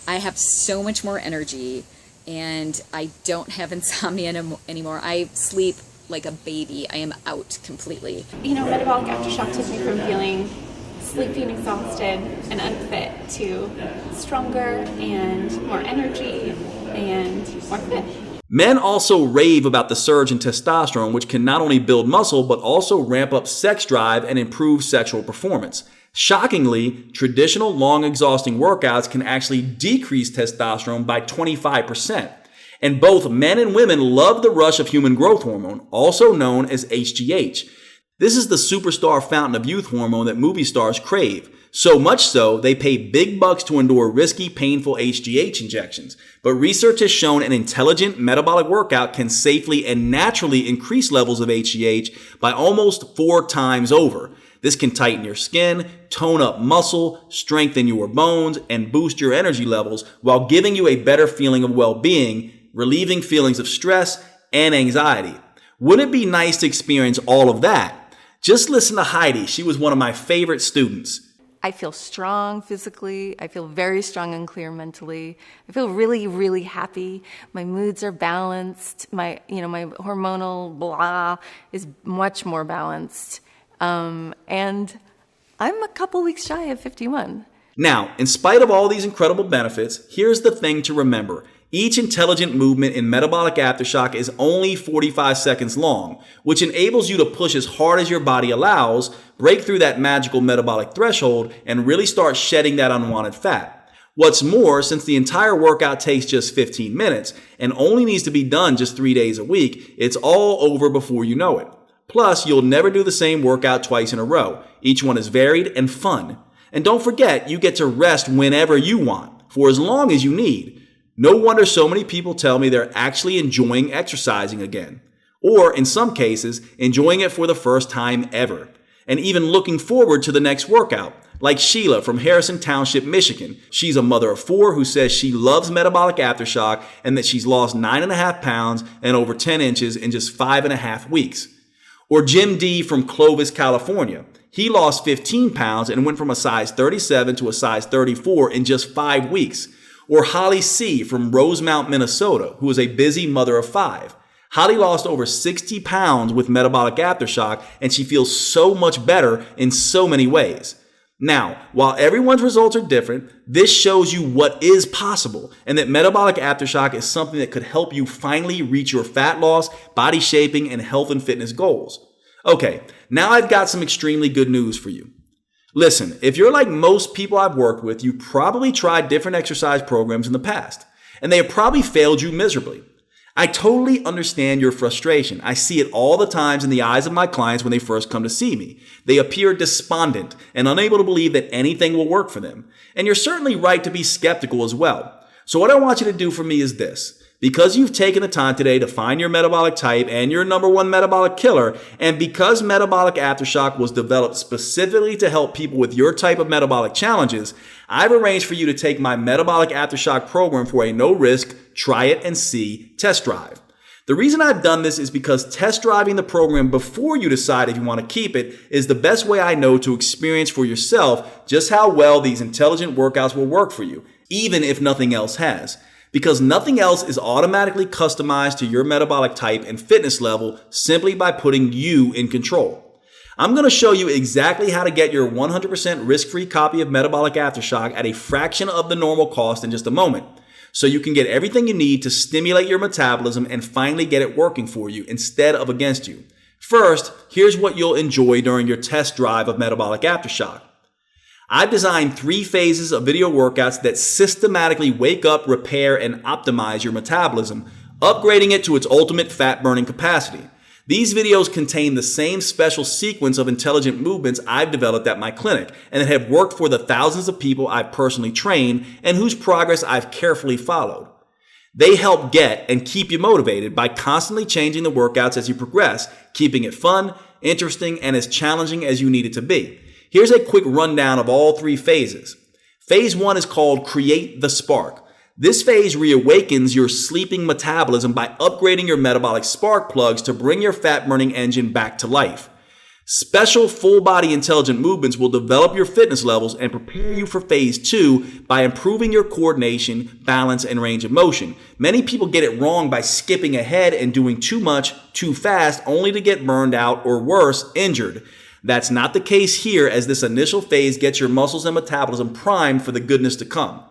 I have so much more energy and I don't have insomnia anymore. I sleep like a baby. I am out completely. You know, metabolic aftershock took me from feeling sleepy and exhausted and unfit to stronger and more energy and more fit. Men also rave about the surge in testosterone, which can not only build muscle, but also ramp up sex drive and improve sexual performance. Shockingly, traditional long exhausting workouts can actually decrease testosterone by 25%. And both men and women love the rush of human growth hormone, also known as HGH. This is the superstar fountain of youth hormone that movie stars crave. So much so, they pay big bucks to endure risky, painful HGH injections. But research has shown an intelligent metabolic workout can safely and naturally increase levels of HGH by almost 4 times over. This can tighten your skin, tone up muscle, strengthen your bones, and boost your energy levels while giving you a better feeling of well-being, relieving feelings of stress and anxiety. Wouldn't it be nice to experience all of that? Just listen to Heidi. She was one of my favorite students. I feel strong physically. I feel very strong and clear mentally. I feel really, really happy. My moods are balanced. My hormonal blah is much more balanced. And I'm a couple weeks shy of 51. Now, in spite of all these incredible benefits, here's the thing to remember. Each intelligent movement in metabolic aftershock is only 45 seconds long, which enables you to push as hard as your body allows, break through that magical metabolic threshold, and really start shedding that unwanted fat. What's more, since the entire workout takes just 15 minutes and only needs to be done just 3 days a week, it's all over before you know it. Plus, you'll never do the same workout twice in a row. Each one is varied and fun. And don't forget, you get to rest whenever you want, for as long as you need. No wonder so many people tell me they're actually enjoying exercising again. Or, in some cases, enjoying it for the first time ever. And even looking forward to the next workout. Like Sheila from Harrison Township, Michigan. She's a mother of 4 who says she loves metabolic aftershock and that she's lost 9.5 pounds and over 10 inches in just 5.5 weeks. Or Jim D from Clovis, California. He lost 15 pounds and went from a size 37 to a size 34 in just 5 weeks. Or Holly C from Rosemount, Minnesota, who is a busy mother of 5. Holly lost over 60 pounds with metabolic aftershock, and she feels so much better in so many ways. Now, while everyone's results are different, this shows you what is possible and that metabolic aftershock is something that could help you finally reach your fat loss, body shaping, and health and fitness goals. Okay, now I've got some extremely good news for you. Listen, if you're like most people I've worked with, you probably tried different exercise programs in the past, and they have probably failed you miserably. I totally understand your frustration. I see it all the times in the eyes of my clients when they first come to see me. They appear despondent and unable to believe that anything will work for them. And you're certainly right to be skeptical as well. So what I want you to do for me is this. Because you've taken the time today to find your metabolic type and your number 1 metabolic killer, and because metabolic aftershock was developed specifically to help people with your type of metabolic challenges, I've arranged for you to take my metabolic aftershock program for a no-risk, try it and see test drive. The reason I've done this is because test driving the program before you decide if you want to keep it is the best way I know to experience for yourself just how well these intelligent workouts will work for you, even if nothing else has. Because nothing else is automatically customized to your metabolic type and fitness level simply by putting you in control. I'm going to show you exactly how to get your 100% risk-free copy of Metabolic Aftershock at a fraction of the normal cost in just a moment, so you can get everything you need to stimulate your metabolism and finally get it working for you instead of against you. First, here's what you'll enjoy during your test drive of Metabolic Aftershock. I've designed 3 phases of video workouts that systematically wake up, repair, and optimize your metabolism, upgrading it to its ultimate fat-burning capacity. These videos contain the same special sequence of intelligent movements I've developed at my clinic and that have worked for the thousands of people I've personally trained and whose progress I've carefully followed. They help get and keep you motivated by constantly changing the workouts as you progress, keeping it fun, interesting, and as challenging as you need it to be. Here's a quick rundown of all 3 phases. Phase 1 is called Create the Spark. This phase reawakens your sleeping metabolism by upgrading your metabolic spark plugs to bring your fat-burning engine back to life. Special full-body intelligent movements will develop your fitness levels and prepare you for Phase 2 by improving your coordination, balance, and range of motion. Many people get it wrong by skipping ahead and doing too much, too fast, only to get burned out or worse, injured. That's not the case here, as this initial phase gets your muscles and metabolism primed for the goodness to come.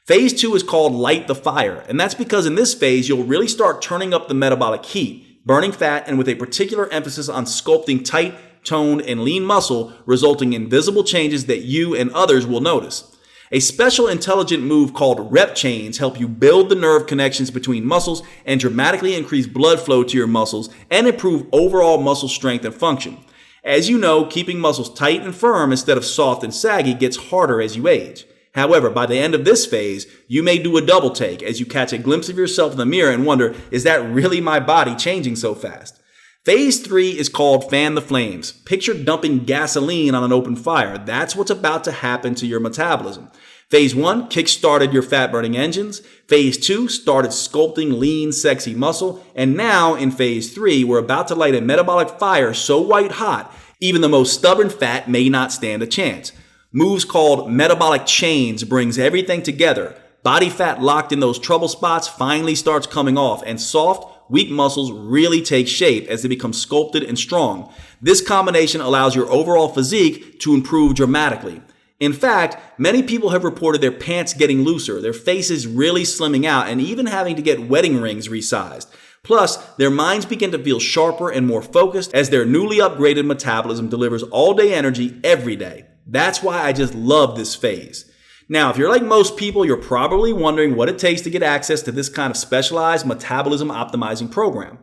Phase 2 is called Light the Fire, and that's because in this phase you'll really start turning up the metabolic heat, burning fat, and with a particular emphasis on sculpting tight, toned, and lean muscle, resulting in visible changes that you and others will notice. A special intelligent move called rep chains help you build the nerve connections between muscles and dramatically increase blood flow to your muscles and improve overall muscle strength and function. As you know, keeping muscles tight and firm instead of soft and saggy gets harder as you age. However, by the end of this phase, you may do a double take as you catch a glimpse of yourself in the mirror and wonder, is that really my body changing so fast? Phase 3 is called Fan the Flames. Picture dumping gasoline on an open fire. That's what's about to happen to your metabolism. Phase 1 kick-started your fat-burning engines. Phase 2 started sculpting lean, sexy muscle. And now, in Phase 3, we're about to light a metabolic fire so white-hot, even the most stubborn fat may not stand a chance. Moves called Metabolic Chains brings everything together. Body fat locked in those trouble spots finally starts coming off, and soft, weak muscles really take shape as they become sculpted and strong. This combination allows your overall physique to improve dramatically. In fact, many people have reported their pants getting looser, their faces really slimming out, and even having to get wedding rings resized. Plus, their minds begin to feel sharper and more focused as their newly upgraded metabolism delivers all-day energy every day. That's why I just love this phase. Now, if you're like most people, you're probably wondering what it takes to get access to this kind of specialized metabolism optimizing program.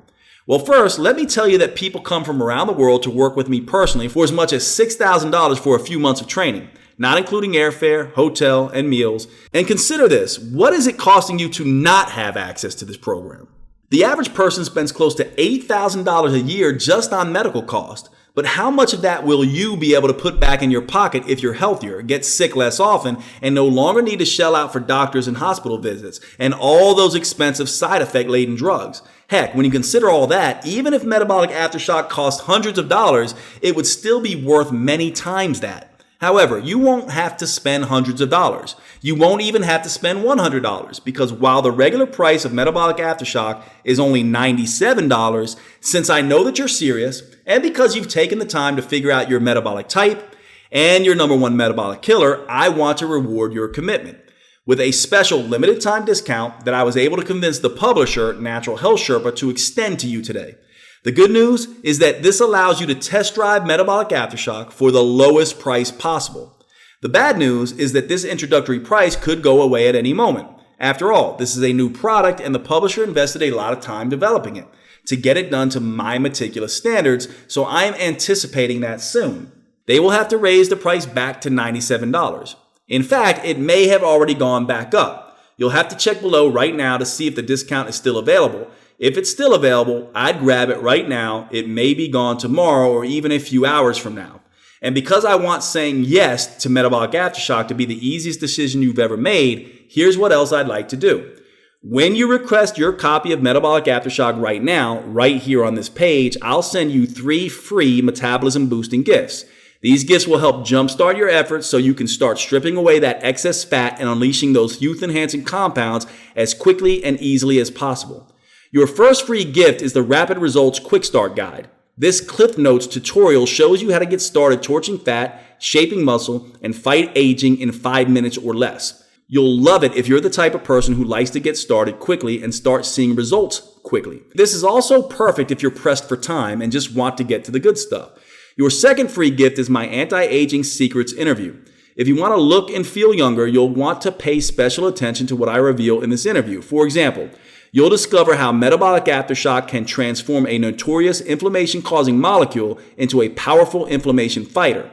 Well, first, let me tell you that people come from around the world to work with me personally for as much as $6,000 for a few months of training, not including airfare, hotel, and meals. And consider this, what is it costing you to not have access to this program? The average person spends close to $8,000 a year just on medical cost. But how much of that will you be able to put back in your pocket if you're healthier, get sick less often, and no longer need to shell out for doctors and hospital visits and all those expensive side effect laden drugs? Heck, when you consider all that, even if metabolic aftershock cost hundreds of dollars, it would still be worth many times that. However, you won't have to spend hundreds of dollars. You won't even have to spend $100 because while the regular price of metabolic aftershock is only $97, since I know that you're serious and because you've taken the time to figure out your metabolic type and your number one metabolic killer, I want to reward your commitment with a special limited time discount that I was able to convince the publisher, Natural Health Sherpa, to extend to you today. The good news is that this allows you to test drive metabolic aftershock for the lowest price possible. The bad news is that this introductory price could go away at any moment. After all, this is a new product and the publisher invested a lot of time developing it to get it done to my meticulous standards, so I am anticipating that soon. They will have to raise the price back to $97. In fact, it may have already gone back up. You'll have to check below right now to see if the discount is still available. If it's still available, I'd grab it right now. It may be gone tomorrow or even a few hours from now. And because I want saying yes to metabolic aftershock to be the easiest decision you've ever made, here's what else I'd like to do. When you request your copy of Metabolic Aftershock right now, right here on this page, I'll send you 3 free metabolism boosting gifts. These gifts will help jumpstart your efforts so you can start stripping away that excess fat and unleashing those youth-enhancing compounds as quickly and easily as possible. Your first free gift is the Rapid Results Quick Start Guide. This Cliff Notes tutorial shows you how to get started torching fat, shaping muscle, and fight aging in 5 minutes or less. You'll love it if you're the type of person who likes to get started quickly and start seeing results quickly. This is also perfect if you're pressed for time and just want to get to the good stuff. Your second free gift is my Anti-Aging Secrets interview. If you want to look and feel younger, you'll want to pay special attention to what I reveal in this interview. For example, you'll discover how metabolic aftershock can transform a notorious inflammation-causing molecule into a powerful inflammation fighter.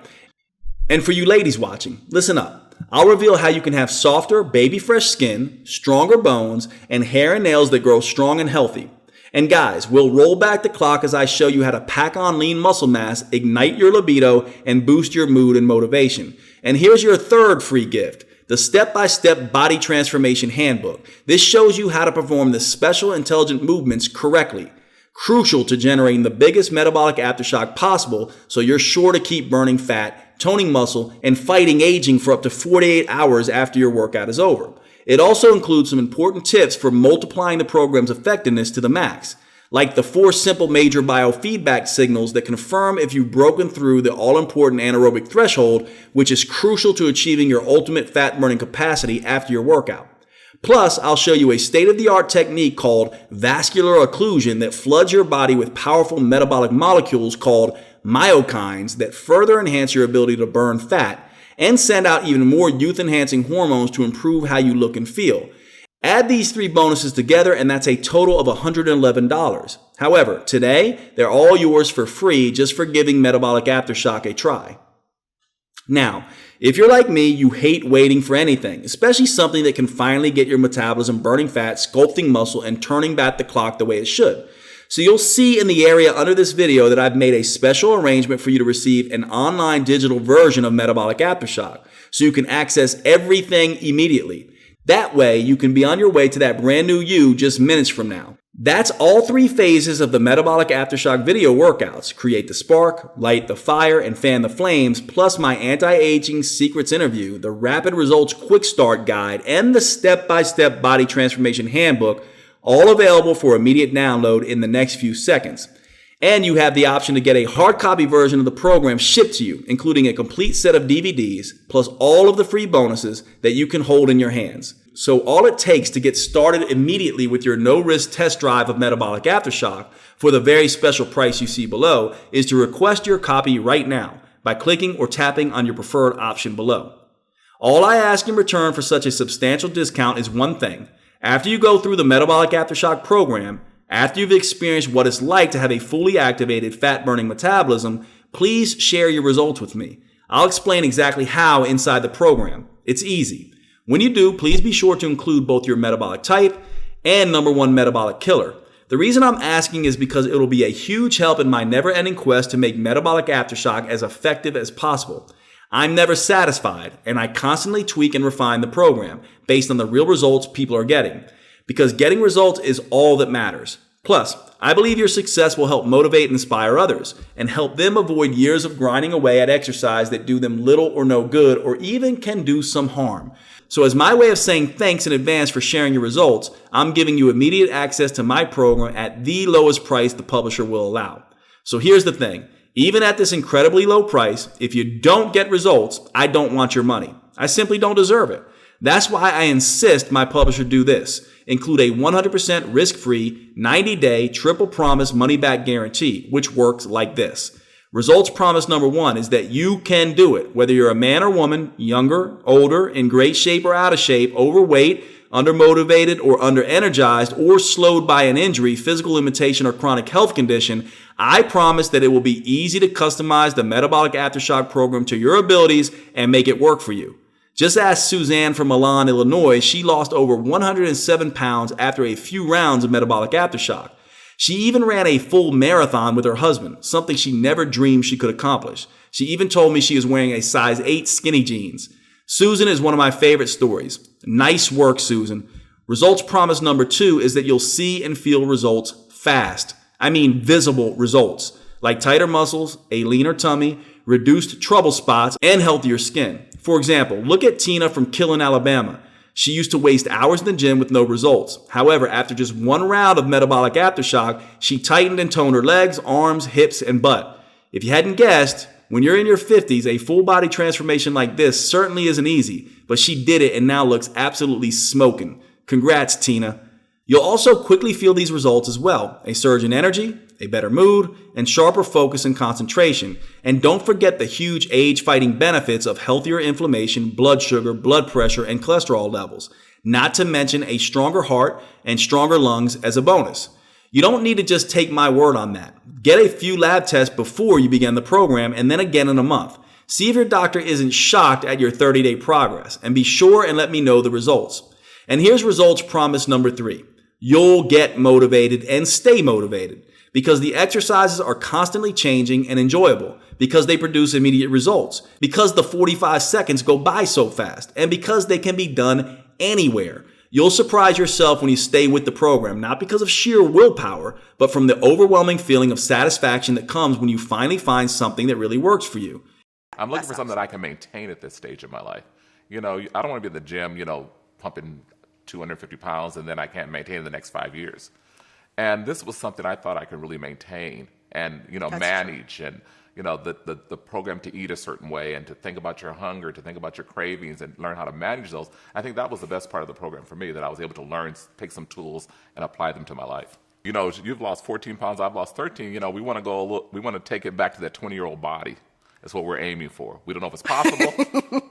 And for you ladies watching, listen up. I'll reveal how you can have softer, baby-fresh skin, stronger bones, and hair and nails that grow strong and healthy. And guys, we'll roll back the clock as I show you how to pack on lean muscle mass, ignite your libido, and boost your mood and motivation. And here's your third free gift. The Step-by-Step Body Transformation Handbook. This shows you how to perform the special intelligent movements correctly, crucial to generating the biggest metabolic aftershock possible so you're sure to keep burning fat, toning muscle, and fighting aging for up to 48 hours after your workout is over. It also includes some important tips for multiplying the program's effectiveness to the max, like the 4 simple major biofeedback signals that confirm if you've broken through the all-important anaerobic threshold, which is crucial to achieving your ultimate fat-burning capacity after your workout. Plus, I'll show you a state-of-the-art technique called vascular occlusion that floods your body with powerful metabolic molecules called myokines that further enhance your ability to burn fat and send out even more youth-enhancing hormones to improve how you look and feel. Add these 3 bonuses together and that's a total of $111. However, today, they're all yours for free just for giving Metabolic Aftershock a try. Now, if you're like me, you hate waiting for anything, especially something that can finally get your metabolism burning fat, sculpting muscle, and turning back the clock the way it should. So you'll see in the area under this video that I've made a special arrangement for you to receive an online digital version of Metabolic Aftershock, so you can access everything immediately. That way, you can be on your way to that brand new you just minutes from now. That's all 3 phases of the Metabolic Aftershock video workouts. Create the spark, light the fire, and fan the flames, plus my Anti-Aging Secrets interview, the Rapid Results Quick Start Guide, and the Step-by-Step Body Transformation Handbook, all available for immediate download in the next few seconds. And you have the option to get a hard copy version of the program shipped to you, including a complete set of DVDs, plus all of the free bonuses that you can hold in your hands. So all it takes to get started immediately with your no-risk test drive of Metabolic Aftershock for the very special price you see below is to request your copy right now by clicking or tapping on your preferred option below. All I ask in return for such a substantial discount is one thing. After you go through the Metabolic Aftershock program, after you've experienced what it's like to have a fully activated fat-burning metabolism, please share your results with me. I'll explain exactly how inside the program. It's easy. When you do, please be sure to include both your metabolic type and number one metabolic killer. The reason I'm asking is because it'll be a huge help in my never-ending quest to make metabolic aftershock as effective as possible. I'm never satisfied, and I constantly tweak and refine the program based on the real results people are getting, because getting results is all that matters. Plus, I believe your success will help motivate and inspire others and help them avoid years of grinding away at exercise that do them little or no good or even can do some harm. So as my way of saying thanks in advance for sharing your results, I'm giving you immediate access to my program at the lowest price the publisher will allow. So here's the thing. Even at this incredibly low price, if you don't get results, I don't want your money. I simply don't deserve it. That's why I insist my publisher do this. Include a 100% risk-free, 90-day, triple promise money-back guarantee, which works like this. Results promise number 1 is that you can do it, whether you're a man or woman, younger, older, in great shape or out of shape, overweight, undermotivated or underenergized, or slowed by an injury, physical limitation, or chronic health condition. I promise that it will be easy to customize the Metabolic Aftershock program to your abilities and make it work for you. Just ask Suzanne from Milan, Illinois. She lost over 107 pounds after a few rounds of Metabolic Aftershock. She even ran a full marathon with her husband, something she never dreamed she could accomplish. She even told me she is wearing a size 8 skinny jeans. Susan is one of my favorite stories. Nice work, Susan. Results promise number 2 is that you'll see and feel results fast. I mean visible results, like tighter muscles, a leaner tummy, reduced trouble spots, and healthier skin. For example, look at Tina from Killen, Alabama. She used to waste hours in the gym with no results. However, after just one round of Metabolic Aftershock, she tightened and toned her legs, arms, hips, and butt. If you hadn't guessed, when you're in your 50s, a full body transformation like this certainly isn't easy, but she did it and now looks absolutely smoking. Congrats, Tina. You'll also quickly feel these results as well. A surge in energy, a better mood, and sharper focus and concentration. And don't forget the huge age-fighting benefits of healthier inflammation, blood sugar, blood pressure, and cholesterol levels. Not to mention a stronger heart and stronger lungs as a bonus. You don't need to just take my word on that. Get a few lab tests before you begin the program and then again in a month. See if your doctor isn't shocked at your 30-day progress, and be sure and let me know the results. And here's results promise number 3. You'll get motivated and stay motivated because the exercises are constantly changing and enjoyable, because they produce immediate results, because the 45 seconds go by so fast, and because they can be done anywhere. You'll surprise yourself when you stay with the program, not because of sheer willpower, but from the overwhelming feeling of satisfaction that comes when you finally find something that really works for you. I'm looking for something that I can maintain at this stage of my life. You know, I don't want to be in the gym, pumping 250 pounds and then I can't maintain it the next 5 years. And this was something I thought I could really maintain and, manage true. And, the program to eat a certain way and to think about your hunger, to think about your cravings and learn how to manage those. I think that was the best part of the program for me, that I was able to learn, take some tools and apply them to my life. You've lost 14 pounds, I've lost 13. We want to take it back to that 20-year-old body. That's what we're aiming for. We don't know if it's possible,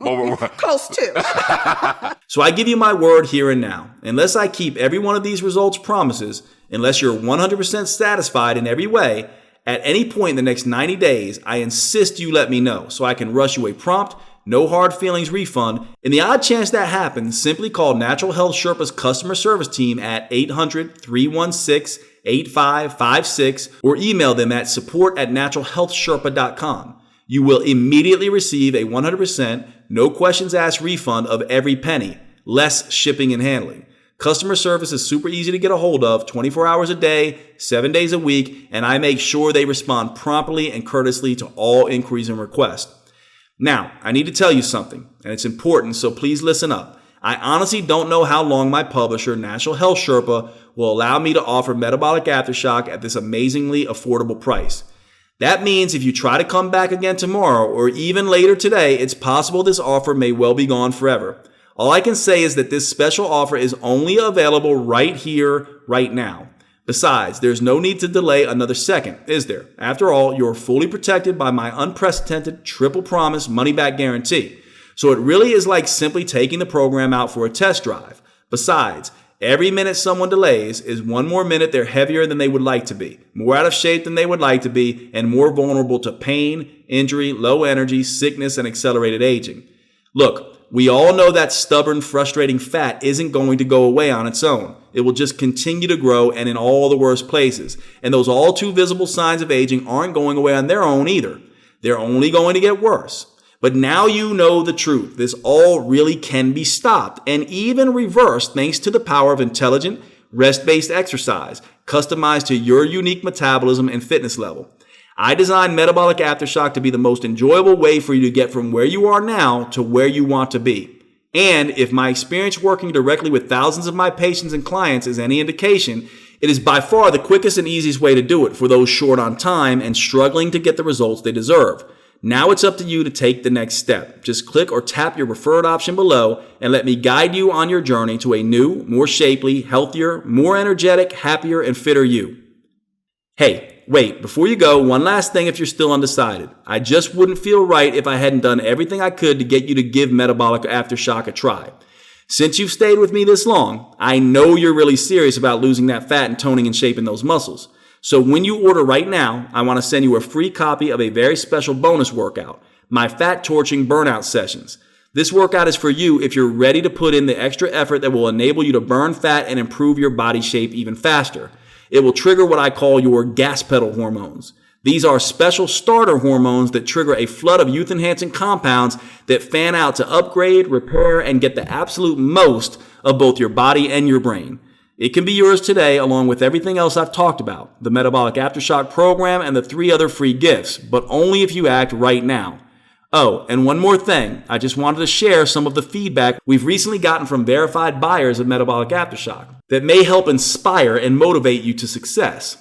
but we're close to. So I give you my word here and now. Unless I keep every one of these results promises, unless you're 100% satisfied in every way, at any point in the next 90 days, I insist you let me know so I can rush you a prompt, no hard feelings refund. In the odd chance that happens, simply call Natural Health Sherpa's customer service team at 800-316-8556 or email them at support@naturalhealthsherpa.com. You will immediately receive a 100%, no questions asked refund of every penny, less shipping and handling. Customer service is super easy to get a hold of, 24 hours a day, 7 days a week, and I make sure they respond promptly and courteously to all inquiries and requests. Now, I need to tell you something, and it's important, so please listen up. I honestly don't know how long my publisher, Natural Health Sherpa, will allow me to offer Metabolic Aftershock at this amazingly affordable price. That means if you try to come back again tomorrow or even later today, it's possible this offer may well be gone forever. All I can say is that this special offer is only available right here, right now. Besides, there's no need to delay another second, is there? After all, you're fully protected by my unprecedented triple promise money-back guarantee. So it really is like simply taking the program out for a test drive. Besides, every minute someone delays is one more minute they're heavier than they would like to be, more out of shape than they would like to be, and more vulnerable to pain, injury, low energy, sickness, and accelerated aging. Look, we all know that stubborn, frustrating fat isn't going to go away on its own. It will just continue to grow and in all the worst places. And those all too visible signs of aging aren't going away on their own either. They're only going to get worse. But now you know the truth. This all really can be stopped and even reversed thanks to the power of intelligent, rest-based exercise, customized to your unique metabolism and fitness level. I designed Metabolic Aftershock to be the most enjoyable way for you to get from where you are now to where you want to be. And if my experience working directly with thousands of my patients and clients is any indication, it is by far the quickest and easiest way to do it for those short on time and struggling to get the results they deserve. Now it's up to you to take the next step. Just click or tap your preferred option below and let me guide you on your journey to a new, more shapely, healthier, more energetic, happier, and fitter you. Hey, wait, before you go, one last thing if you're still undecided. I just wouldn't feel right if I hadn't done everything I could to get you to give Metabolic Aftershock a try. Since you've stayed with me this long, I know you're really serious about losing that fat and toning and shaping those muscles. So when you order right now, I want to send you a free copy of a very special bonus workout, my Fat Torching Burnout Sessions. This workout is for you if you're ready to put in the extra effort that will enable you to burn fat and improve your body shape even faster. It will trigger what I call your gas pedal hormones. These are special starter hormones that trigger a flood of youth-enhancing compounds that fan out to upgrade, repair, and get the absolute most of both your body and your brain. It can be yours today along with everything else I've talked about, the Metabolic Aftershock program and the 3 other free gifts, but only if you act right now. Oh, and one more thing. I just wanted to share some of the feedback we've recently gotten from verified buyers of Metabolic Aftershock that may help inspire and motivate you to success.